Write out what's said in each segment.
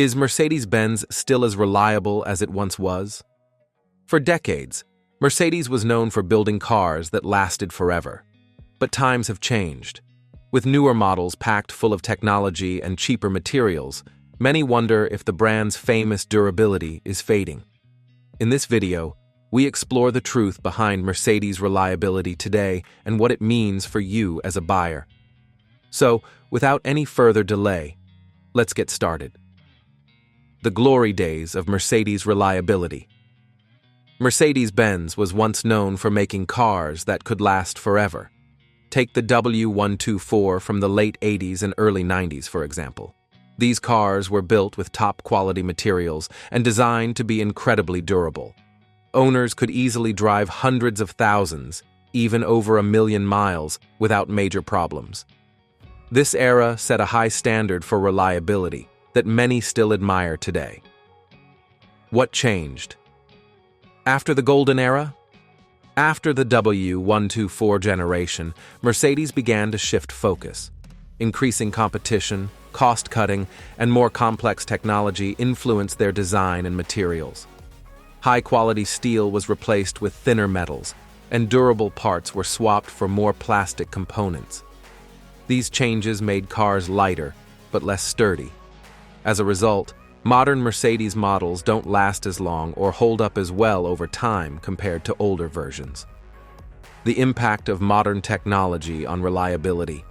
Is Mercedes-Benz still as reliable as it once was? For decades, Mercedes was known for building cars that lasted forever. But times have changed. With newer models packed full of technology and cheaper materials, many wonder if the brand's famous durability is fading. In this video, we explore the truth behind Mercedes' reliability today and what it means for you as a buyer. So, without any further delay, let's get started. The glory days of Mercedes' reliability. Mercedes-Benz was once known for making cars that could last forever. Take the W124 from the late 80s and early 90s, for example. These cars were built with top-quality materials and designed to be incredibly durable. Owners could easily drive hundreds of thousands, even over 1 million miles, without major problems. This era set a high standard for reliability that many still admire today. What changed? After the golden era? After the W124 generation, Mercedes began to shift focus. Increasing competition, cost-cutting, and more complex technology influenced their design and materials. High-quality steel was replaced with thinner metals, and durable parts were swapped for more plastic components. These changes made cars lighter, but less sturdy. As a result, modern Mercedes models don't last as long or hold up as well over time compared to older versions. The impact of modern technology on reliability.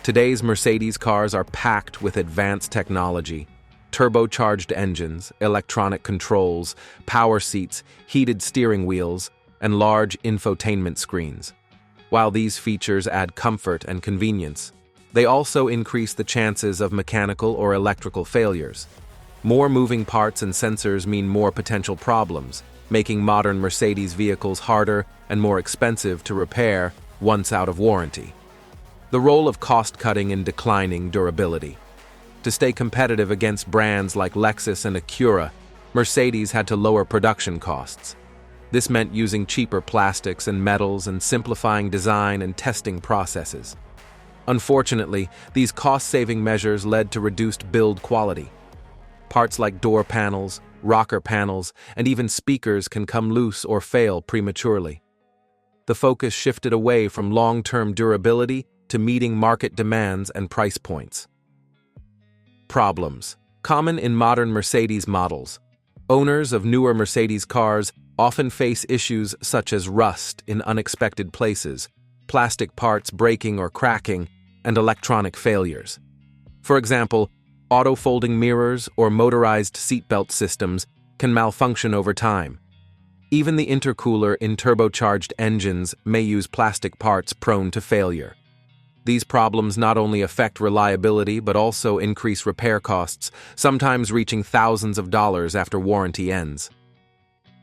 Today's Mercedes cars are packed with advanced technology, turbocharged engines, electronic controls, power seats, heated steering wheels, and large infotainment screens. While these features add comfort and convenience, they also increase the chances of mechanical or electrical failures. More moving parts and sensors mean more potential problems, making modern Mercedes vehicles harder and more expensive to repair once out of warranty. The role of cost-cutting in declining durability. To stay competitive against brands like Lexus and Acura, Mercedes had to lower production costs. This meant using cheaper plastics and metals and simplifying design and testing processes. Unfortunately, these cost-saving measures led to reduced build quality. Parts like door panels, rocker panels, and even speakers can come loose or fail prematurely. The focus shifted away from long-term durability to meeting market demands and price points. Problems. Common in modern Mercedes models. Owners of newer Mercedes cars often face issues such as rust in unexpected places, plastic parts breaking or cracking, and electronic failures. For example, auto-folding mirrors or motorized seatbelt systems can malfunction over time. Even the intercooler in turbocharged engines may use plastic parts prone to failure. These problems not only affect reliability but also increase repair costs, sometimes reaching thousands of dollars after warranty ends.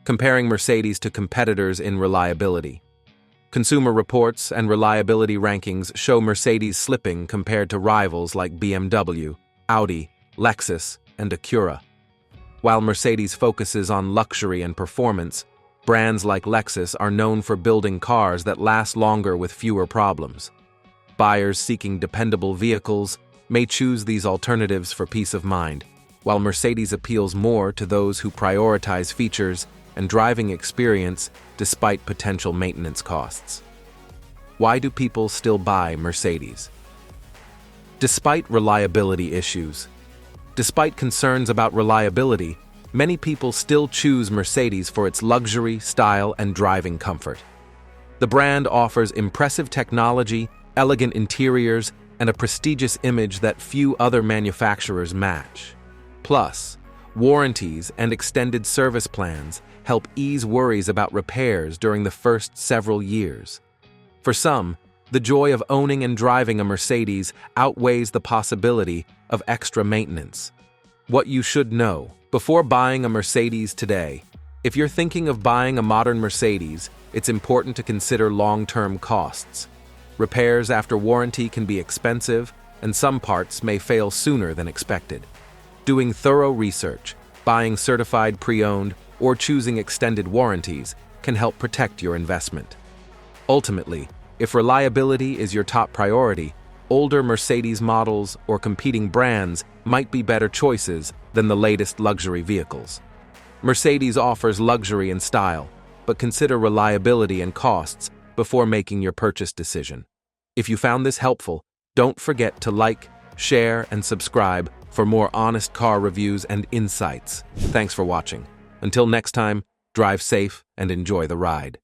Comparing Mercedes to competitors in reliability. Consumer reports and reliability rankings show Mercedes slipping compared to rivals like BMW, Audi, Lexus, and Acura. While Mercedes focuses on luxury and performance, brands like Lexus are known for building cars that last longer with fewer problems. Buyers seeking dependable vehicles may choose these alternatives for peace of mind, while Mercedes appeals more to those who prioritize features and driving experience despite potential maintenance costs. Why do people still buy Mercedes? Despite reliability issues. Despite concerns about reliability, many people still choose Mercedes for its luxury, style, and driving comfort. The brand offers impressive technology, elegant interiors, and a prestigious image that few other manufacturers match. Plus, warranties and extended service plans help ease worries about repairs during the first several years. For some, the joy of owning and driving a Mercedes outweighs the possibility of extra maintenance. What you should know before buying a Mercedes today. If you're thinking of buying a modern Mercedes, it's important to consider long-term costs. Repairs after warranty can be expensive, and some parts may fail sooner than expected. Doing thorough research, buying certified pre-owned, or choosing extended warranties can help protect your investment. Ultimately, if reliability is your top priority, older Mercedes models or competing brands might be better choices than the latest luxury vehicles. Mercedes offers luxury and style, but consider reliability and costs before making your purchase decision. If you found this helpful, don't forget to like, share, and subscribe for more honest car reviews and insights. Thanks for watching. Until next time, drive safe and enjoy the ride.